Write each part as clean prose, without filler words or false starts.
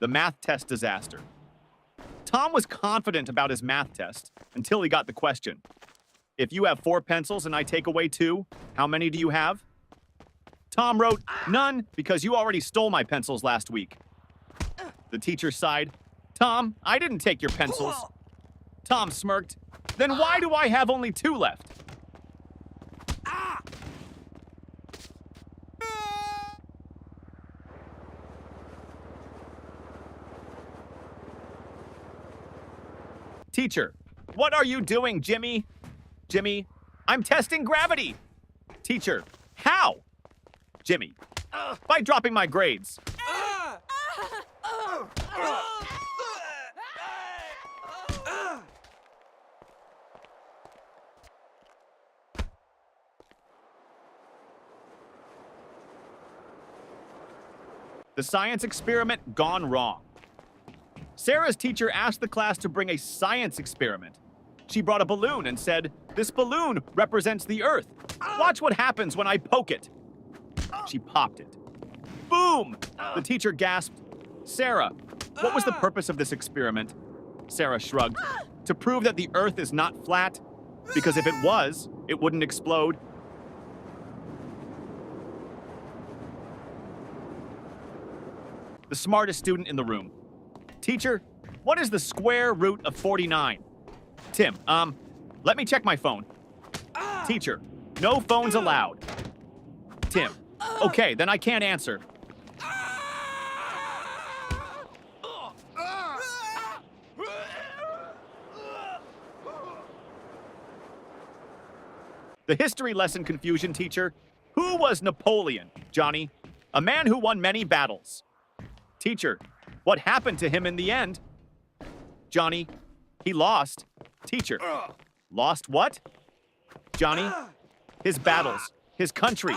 The math test disaster. Tom was confident about his math test until he got the question. If you have 4 pencils and I take away 2, how many do you have? Tom wrote, none, because you already stole my pencils last week. The teacher sighed. Tom, I didn't take your pencils. Tom smirked. Then why do I have only 2 left? Teacher, what are you doing, Jimmy? Jimmy, I'm testing gravity. Teacher, how? Jimmy, by dropping my grades. The science experiment gone wrong. Sarah's teacher asked the class to bring a science experiment. She brought a balloon and said, "This balloon represents the Earth. Watch what happens when I poke it." She popped it. Boom! The teacher gasped, "Sarah, what was the purpose of this experiment?" Sarah shrugged. "To prove that the Earth is not flat, because if it was, it wouldn't explode." The smartest student in the room. Teacher, what is the square root of 49? Tim, let me check my phone. Teacher, no phones allowed. Tim, okay, then I can't answer. The history lesson confusion teacher. Who was Napoleon, Johnny? A man who won many battles. Teacher, what happened to him in the end? Johnny, he lost. Teacher, lost what? Johnny, his battles, his country,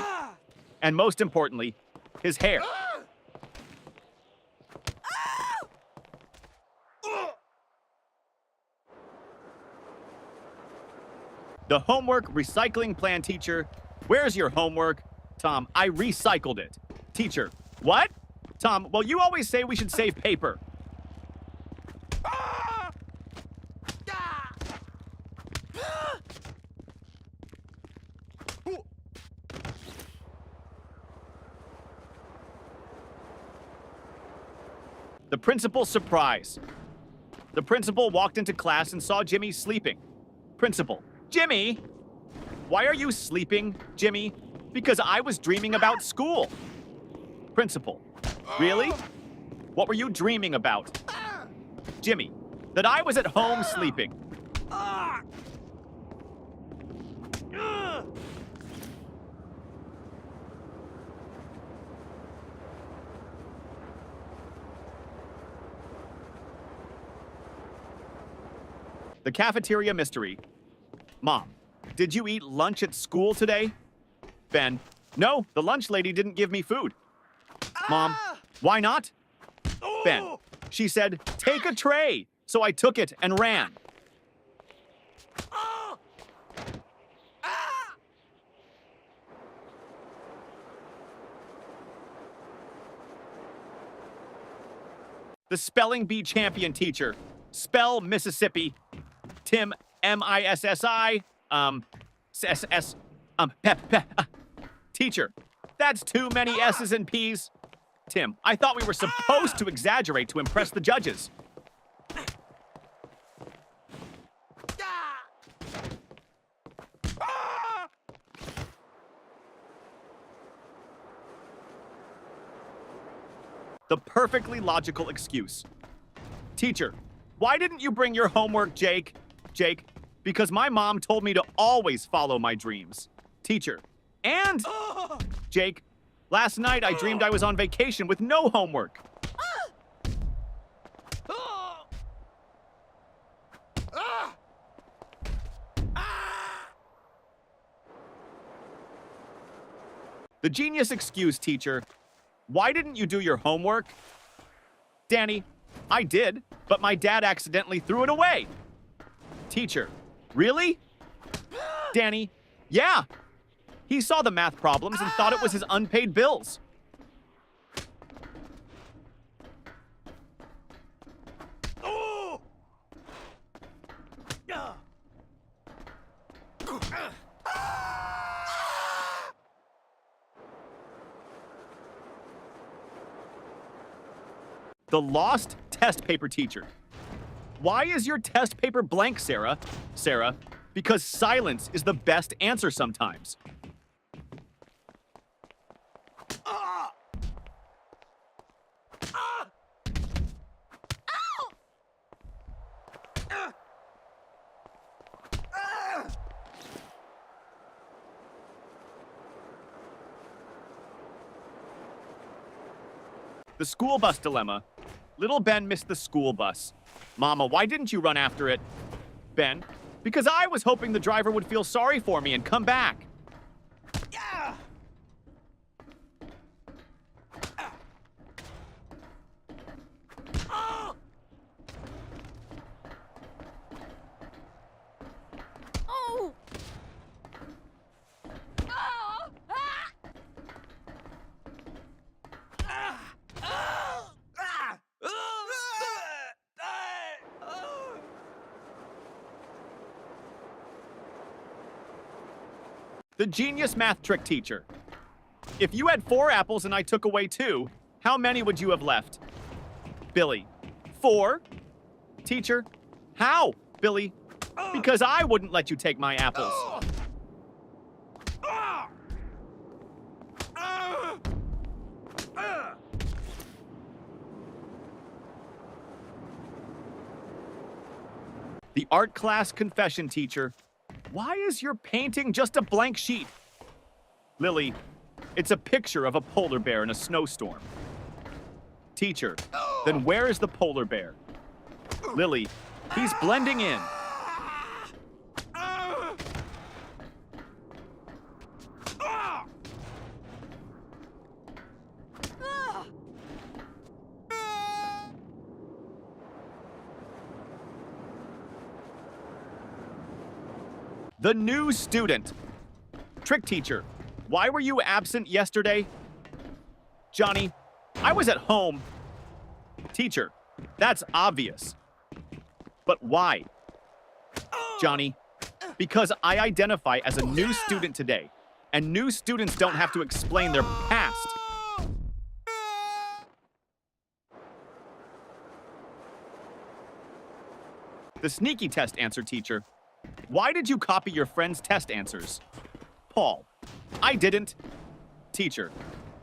and most importantly, his hair. The homework recycling plan teacher. Where's your homework? Tom, I recycled it. Teacher, what? Tom, well, you always say we should save paper. The principal's surprise. The principal walked into class and saw Jimmy sleeping. Principal, Jimmy! Why are you sleeping, Jimmy? Because I was dreaming about school. Principal, really? What were you dreaming about? Jimmy, that I was at home sleeping. The cafeteria mystery. Mom, did you eat lunch at school today? Ben, no, the lunch lady didn't give me food. Mom, why not? Ben, she said, take a tray. So I took it and ran. The spelling bee champion teacher. Spell Mississippi. Tim, M-I-S-S-I, S-S, Teacher, that's too many S's and P's. Tim, I thought we were supposed to exaggerate to impress the judges. The perfectly logical excuse. Teacher, why didn't you bring your homework, Jake? Jake, because my mom told me to always follow my dreams. Teacher, and Jake, last night I dreamed I was on vacation with no homework. The genius excuse, teacher. Why didn't you do your homework? Danny, I did, but my dad accidentally threw it away. Teacher, really? Danny, yeah. He saw the math problems and thought it was his unpaid bills. The lost test paper teacher. Why is your test paper blank, Sarah? Sarah, because silence is the best answer sometimes. The school bus dilemma. Little Ben missed the school bus. Mama, why didn't you run after it? Ben, because I was hoping the driver would feel sorry for me and come back. Yeah. Oh. Oh. The genius math trick teacher. If you had 4 apples and I took away 2, how many would you have left? Billy, 4? Teacher, how? Billy, because I wouldn't let you take my apples. The art class confession teacher. Why is your painting just a blank sheet? Lily, it's a picture of a polar bear in a snowstorm. Teacher, then where is the polar bear? Lily, he's blending in. The new student. Trick teacher, why were you absent yesterday? Johnny, I was at home. Teacher, that's obvious. But why? Johnny, because I identify as a new student today, and new students don't have to explain their past. The sneaky test answer teacher. Why did you copy your friend's test answers? Paul, I didn't. Teacher,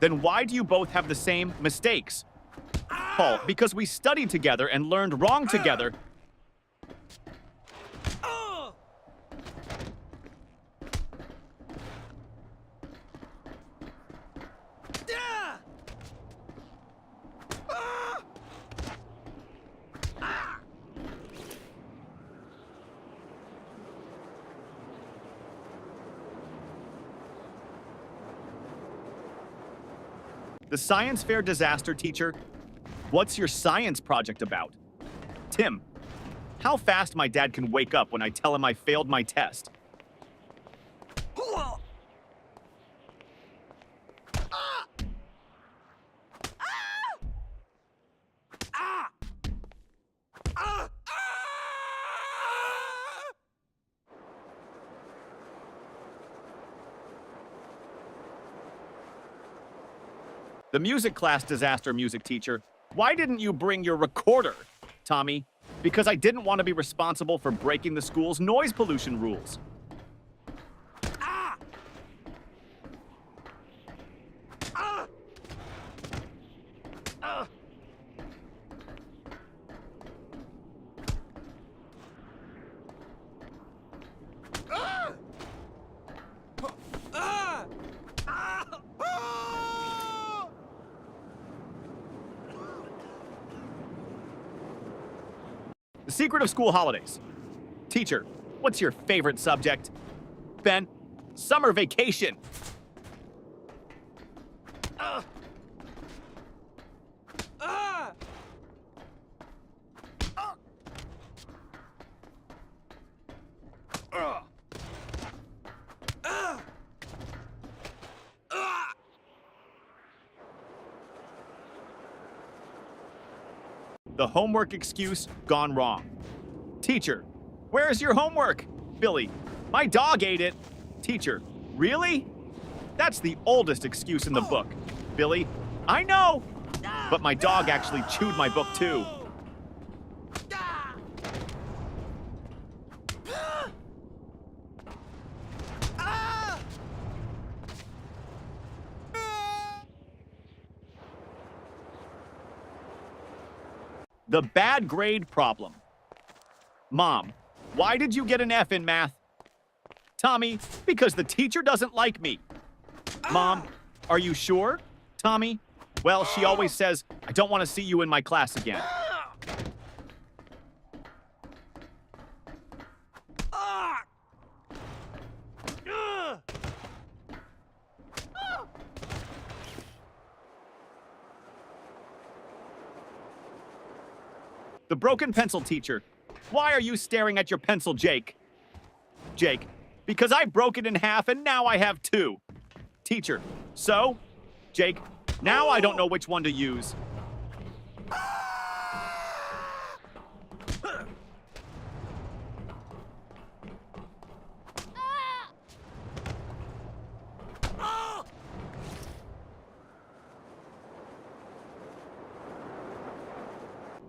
then why do you both have the same mistakes? Paul, because we studied together and learned wrong together. The science fair disaster teacher. What's your science project about? Tim, how fast my dad can wake up when I tell him I failed my test. The music class disaster music teacher. Why didn't you bring your recorder? Tommy, because I didn't want to be responsible for breaking the school's noise pollution rules. The secret of school holidays. Teacher, what's your favorite subject? Ben, summer vacation. The homework excuse gone wrong. Teacher, where's your homework? Billy, my dog ate it. Teacher, really? That's the oldest excuse in the book. Billy, I know. But my dog actually chewed my book too. The bad grade problem. Mom, why did you get an F in math? Tommy, because the teacher doesn't like me. Mom, are you sure? Tommy, well, she always says, I don't want to see you in my class again. The broken pencil teacher. Why are you staring at your pencil, Jake? Jake, because I broke it in half and now I have two. Teacher, so? Jake, now I don't know which one to use.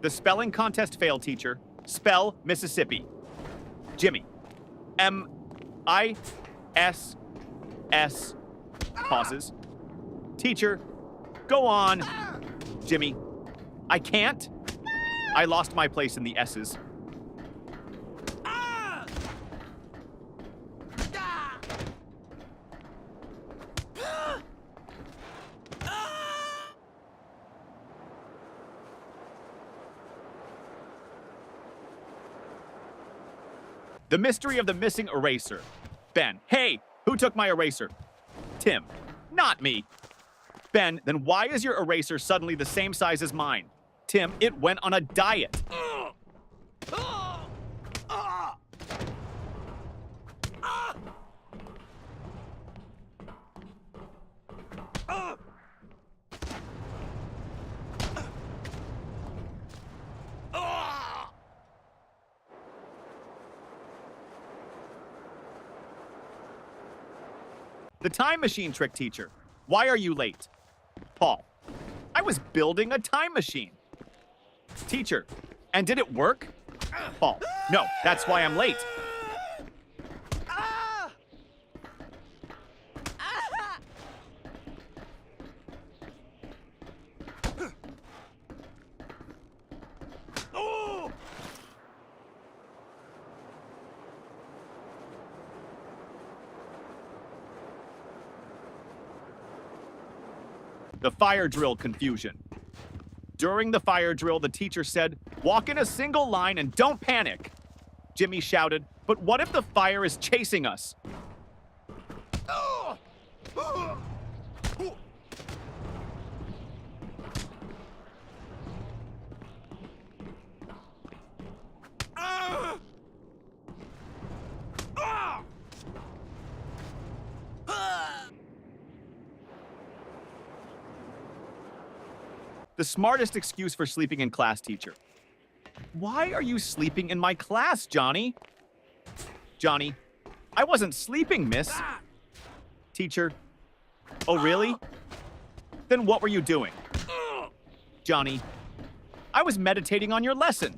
The spelling contest failed, teacher. Spell Mississippi. Jimmy. M-I-S-S. Pauses. Teacher, go on. Jimmy. I can't. I lost my place in the S's. The mystery of the missing eraser. Ben, hey, who took my eraser? Tim, not me. Ben, then why is your eraser suddenly the same size as mine? Tim, it went on a diet. The time machine trick teacher. Why are you late? Paul. I was building a time machine. Teacher. And did it work? Paul. No, that's why I'm late. The fire drill confusion. During the fire drill, the teacher said, walk in a single line and don't panic. Jimmy shouted, but what if the fire is chasing us? The smartest excuse for sleeping in class, teacher. Why are you sleeping in my class, Johnny? Johnny, I wasn't sleeping, miss. Teacher, oh really? Then what were you doing? Johnny, I was meditating on your lesson.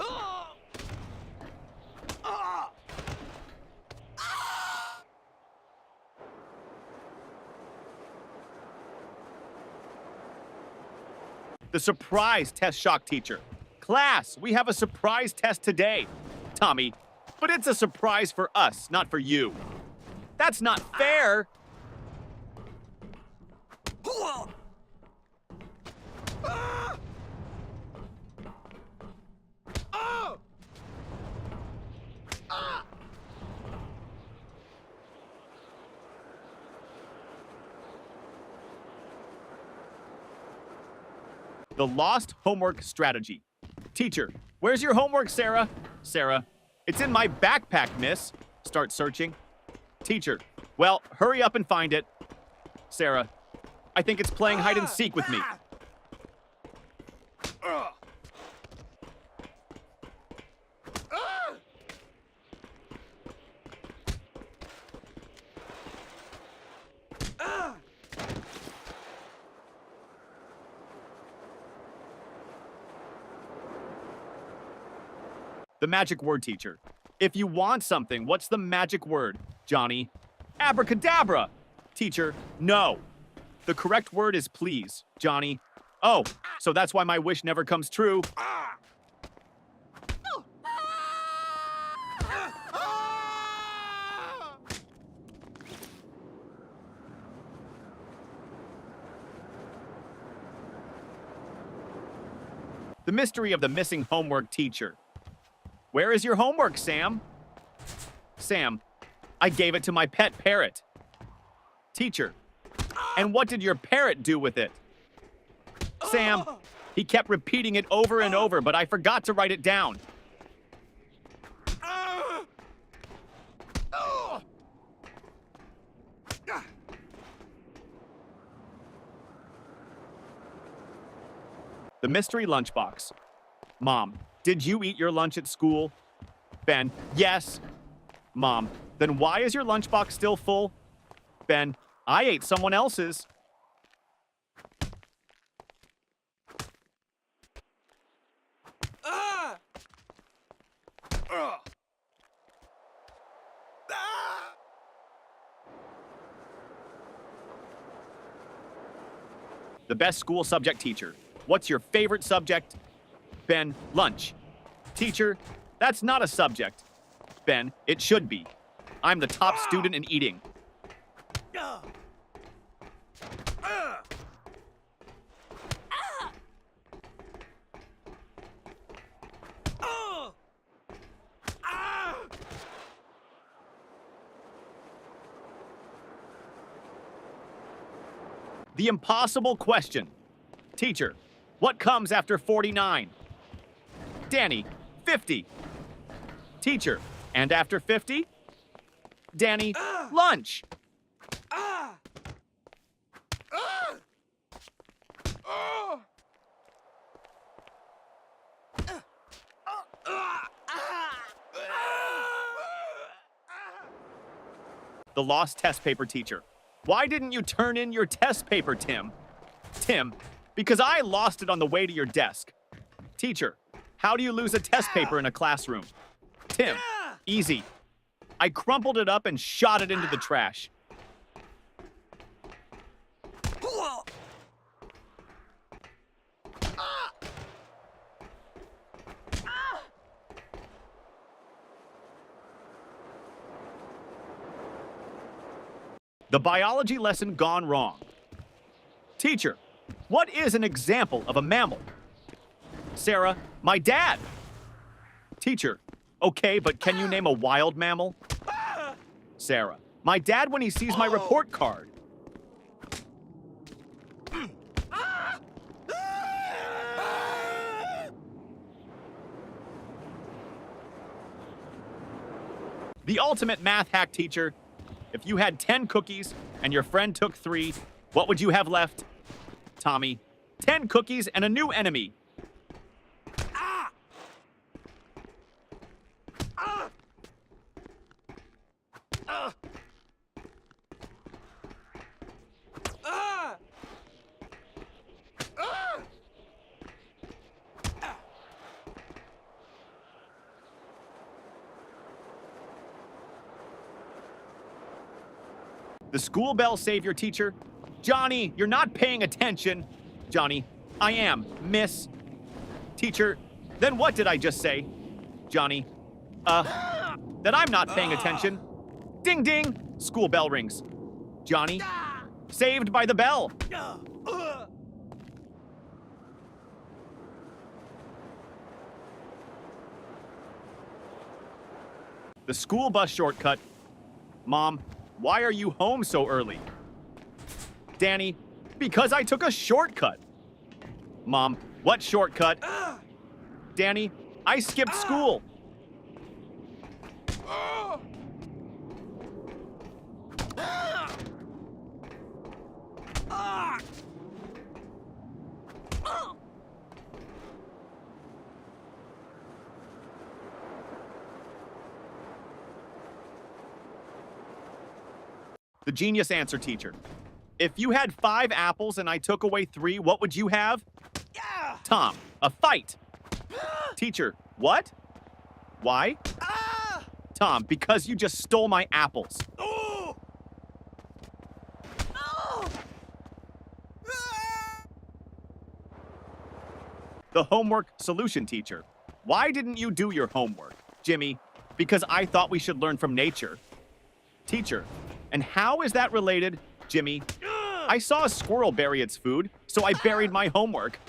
The surprise test shock teacher. Class, we have a surprise test today. Tommy, but it's a surprise for us, not for you. That's not fair. The lost homework strategy. Teacher, where's your homework, Sarah? Sarah, it's in my backpack, miss. Start searching. Teacher, well, hurry up and find it. Sarah, I think it's playing hide and seek with me. The magic word, teacher. If you want something, what's the magic word? Johnny. Abracadabra. Teacher, no. The correct word is please. Johnny. Oh, so that's why my wish never comes true. The mystery of the missing homework teacher. Where is your homework, Sam? Sam, I gave it to my pet parrot. Teacher, and what did your parrot do with it? Sam, he kept repeating it over and over, but I forgot to write it down. The mystery lunchbox. Mom, did you eat your lunch at school? Ben, yes. Mom, then why is your lunchbox still full? Ben, I ate someone else's. The best school subject teacher. What's your favorite subject? Ben, lunch. Teacher, that's not a subject. Ben, it should be. I'm the top student in eating. The impossible question. Teacher, what comes after 49? Danny, 50. Teacher, and after 50? Danny, lunch. The lost test paper teacher. Why didn't you turn in your test paper, Tim? Tim, because I lost it on the way to your desk. Teacher, how do you lose a test paper in a classroom? Tim, easy. I crumpled it up and shot it into the trash. The biology lesson gone wrong. Teacher, what is an example of a mammal? Sarah, my dad. Teacher, okay, but can you name a wild mammal? Sarah, my dad when he sees my report card. The ultimate math hack teacher. If you had 10 cookies and your friend took 3, what would you have left? Tommy, 10 cookies and a new enemy. The school bell saved your teacher. Johnny, you're not paying attention. Johnny, I am, miss. Teacher, then what did I just say? Johnny, that I'm not paying attention. Ding ding, school bell rings. Johnny, saved by the bell. The school bus shortcut. Mom, why are you home so early? Danny, because I took a shortcut. Mom, what shortcut? Danny, I skipped school. The genius answer teacher. If you had 5 apples and I took away 3, what would you have? Tom, a fight. Teacher, what? Why? Tom, because you just stole my apples. The homework solution teacher. Why didn't you do your homework? Jimmy, because I thought we should learn from nature. Teacher, and how is that related? Jimmy, I saw a squirrel bury its food, so I buried my homework.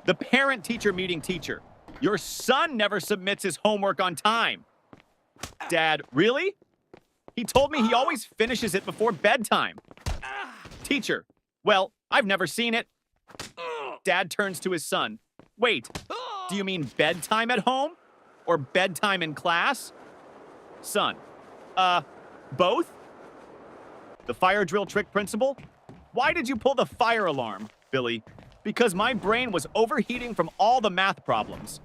The parent-teacher meeting teacher. Your son never submits his homework on time. Dad, really? He told me he always finishes it before bedtime. Teacher, well, I've never seen it. Dad turns to his son. Wait, do you mean bedtime at home? Or bedtime in class? Son, both? The fire drill trick principal? Why did you pull the fire alarm, Billy? Because my brain was overheating from all the math problems.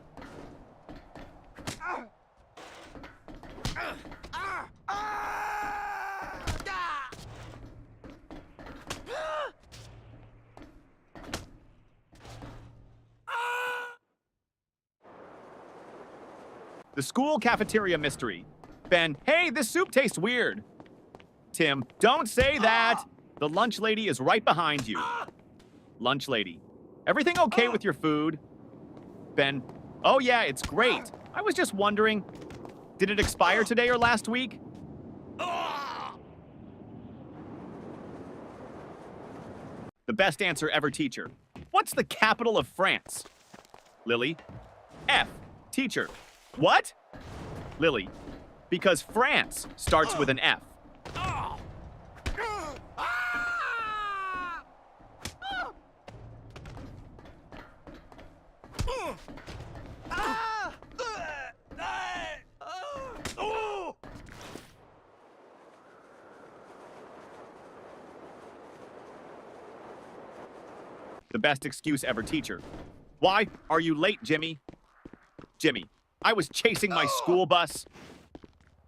The school cafeteria mystery. Ben, hey, this soup tastes weird. Tim, don't say that. The lunch lady is right behind you. Lunch lady. Everything okay with your food? Ben, oh yeah, it's great. I was just wondering, did it expire today or last week? The best answer ever teacher. What's the capital of France? Lily. F. Teacher. What? Lily. Because France starts with an F. The best excuse ever teacher. Why are you late, Jimmy? Jimmy, I was chasing my school bus.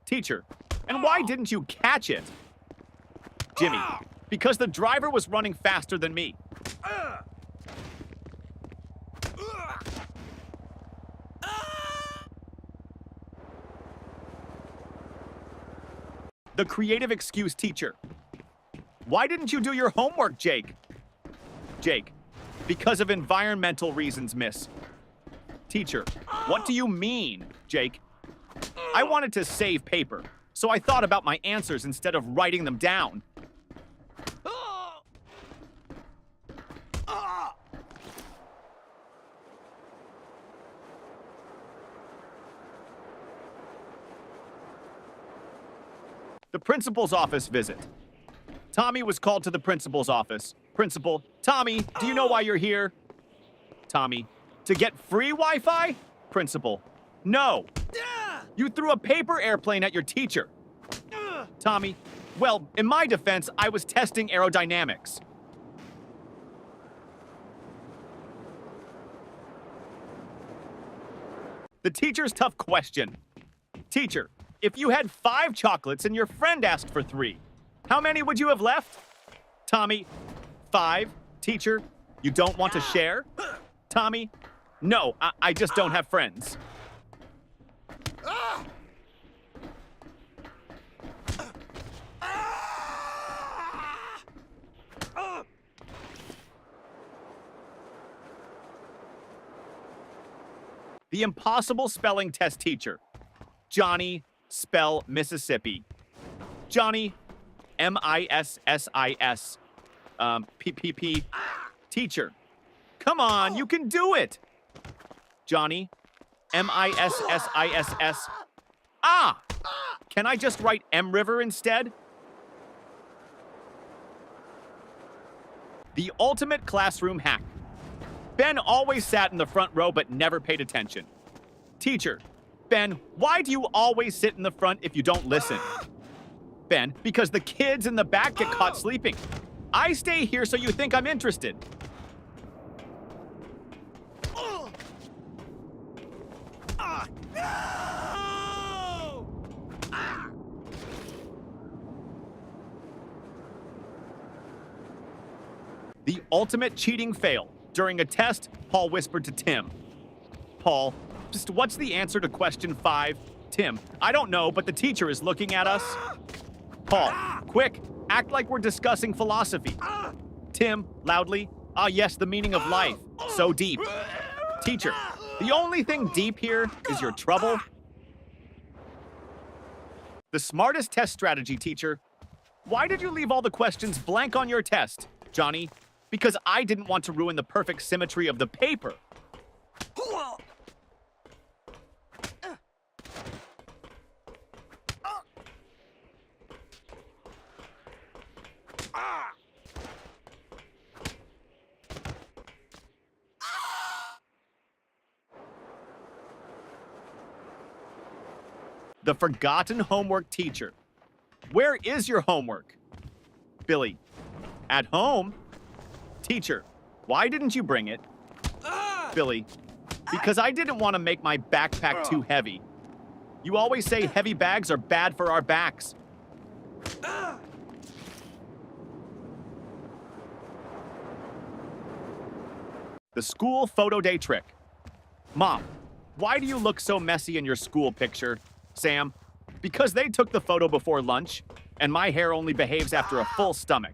Teacher, and why didn't you catch it? Jimmy, because the driver was running faster than me. The creative excuse teacher. Why didn't you do your homework, Jake? Jake, because of environmental reasons, miss. Teacher, what do you mean, Jake? I wanted to save paper, so I thought about my answers instead of writing them down. The principal's office visit. Tommy was called to the principal's office. Principal, Tommy, do you know why you're here? Tommy, to get free Wi-Fi? Principal, no. You threw a paper airplane at your teacher. Tommy, well, in my defense, I was testing aerodynamics. The teacher's tough question. Teacher, if you had 5 chocolates and your friend asked for 3, how many would you have left? Tommy, 5. Teacher, you don't want to share? Tommy, no, I just don't have friends. The impossible spelling test teacher. Johnny, spell Mississippi. Johnny, M-I-S-S-I-S. P-P-P. Teacher. Come on, you can do it. Johnny, M-I-S-S-I-S-S. Ah! Can I just write M River instead? The ultimate classroom hack. Ben always sat in the front row but never paid attention. Teacher, Ben, why do you always sit in the front if you don't listen? Ben, because the kids in the back get caught sleeping. I stay here so you think I'm interested. The ultimate cheating fail. During a test, Paul whispered to Tim. Paul, just what's the answer to question 5? Tim, I don't know, but the teacher is looking at us. Paul, quick, act like we're discussing philosophy. Tim, loudly, ah yes, the meaning of life. So deep. Teacher, the only thing deep here is your trouble. The smartest test strategy, teacher. Why did you leave all the questions blank on your test, Johnny? Because I didn't want to ruin the perfect symmetry of the paper. The forgotten homework teacher. Where is your homework? Billy. At home? Teacher. Why didn't you bring it? Billy. Because I didn't want to make my backpack too heavy. You always say heavy bags are bad for our backs. The school photo day trick. Mom, why do you look so messy in your school picture? Sam, because they took the photo before lunch, and my hair only behaves after a full stomach.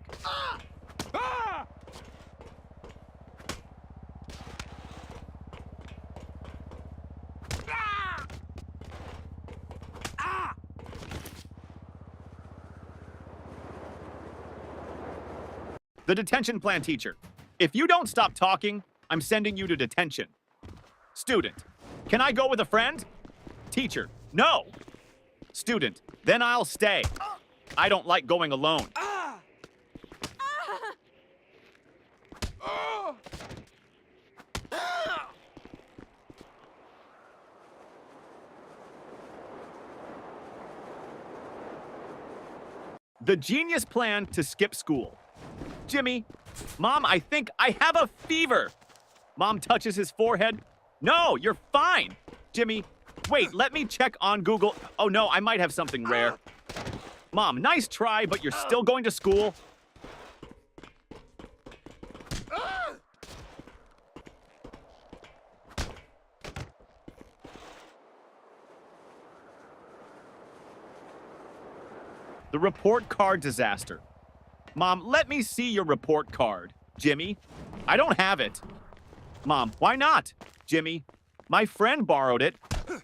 The detention plan teacher. If you don't stop talking, I'm sending you to detention. Student, can I go with a friend? Teacher, no. Student, then I'll stay. I don't like going alone. The genius plan to skip school. Jimmy, Mom, I think I have a fever. Mom touches his forehead. No, you're fine. Jimmy, wait, let me check on Google. Oh no, I might have something rare. Mom, nice try, but you're still going to school. The report card disaster. Mom, let me see your report card. Jimmy, I don't have it. Mom, why not? Jimmy, my friend borrowed it.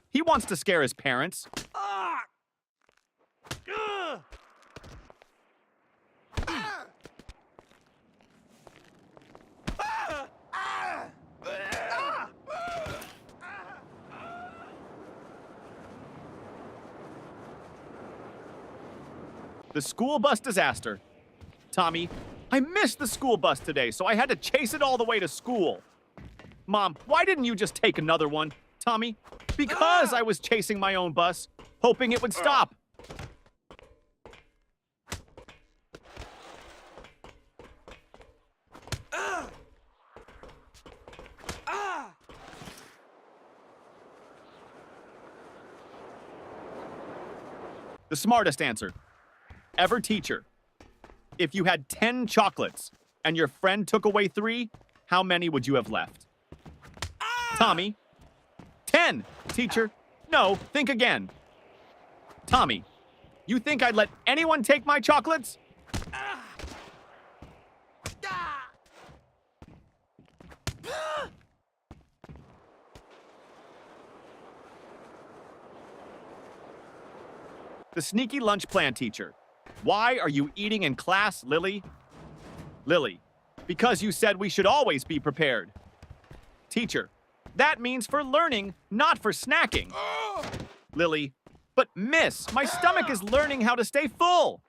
He wants to scare his parents. The school bus disaster. Tommy, I missed the school bus today, so I had to chase it all the way to school. Mom, why didn't you just take another one? Tommy, because I was chasing my own bus, hoping it would stop. The smartest answer. Ever teacher. If you had 10 chocolates and your friend took away 3, how many would you have left? Tommy. 10. Teacher. No, think again. Tommy. You think I'd let anyone take my chocolates? The sneaky lunch plan teacher. Why are you eating in class, Lily? Lily, because you said we should always be prepared. Teacher, that means for learning, not for snacking. Lily, but miss, my stomach is learning how to stay full.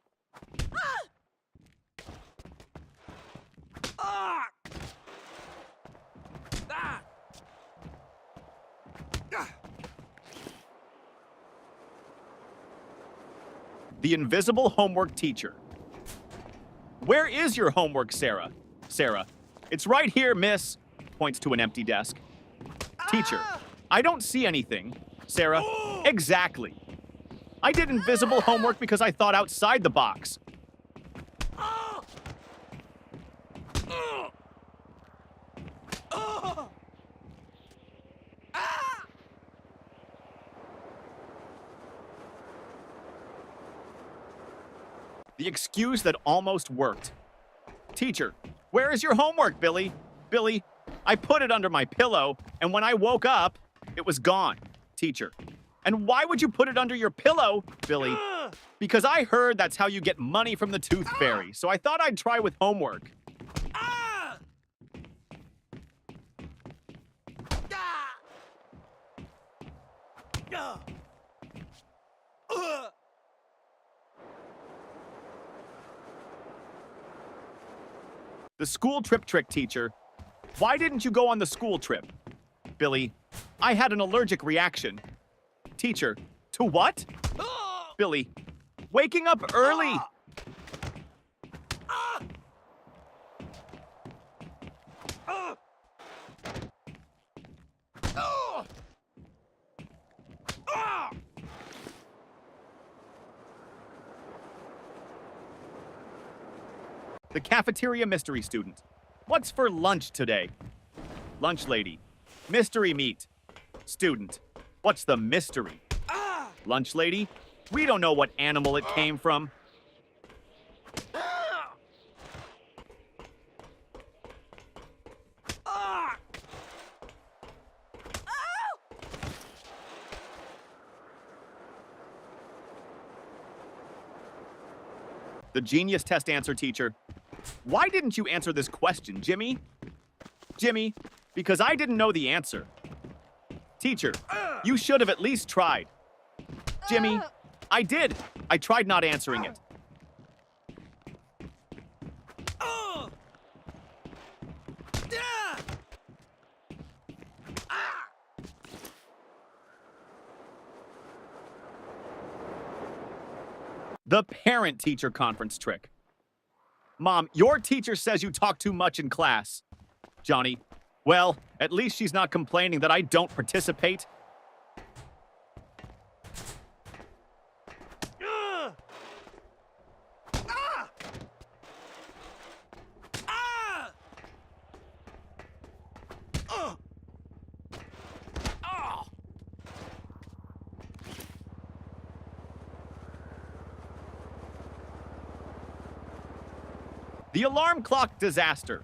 The invisible homework teacher. Where is your homework, Sarah? Sarah, it's right here, miss. Points to an empty desk. Teacher, I don't see anything. Sarah, exactly. I did invisible homework because I thought outside the box. The excuse that almost worked. Teacher, where is your homework, Billy? Billy, I put it under my pillow, and when I woke up, it was gone. Teacher, and why would you put it under your pillow, Billy? Because I heard that's how you get money from the Tooth Fairy, so I thought I'd try with homework. The school trip trick, teacher. Why didn't you go on the school trip? Billy, I had an allergic reaction. Teacher, to what? Billy, waking up early. The cafeteria mystery student. What's for lunch today? Lunch lady. Mystery meat. Student. What's the mystery? Lunch lady. We don't know what animal it came from. The genius test answer, teacher. Why didn't you answer this question, Jimmy? Jimmy, because I didn't know the answer. Teacher, you should have at least tried. Jimmy, I did. I tried not answering it. The parent-teacher conference trick. Mom, your teacher says you talk too much in class. Johnny, well, at least she's not complaining that I don't participate. The alarm clock disaster.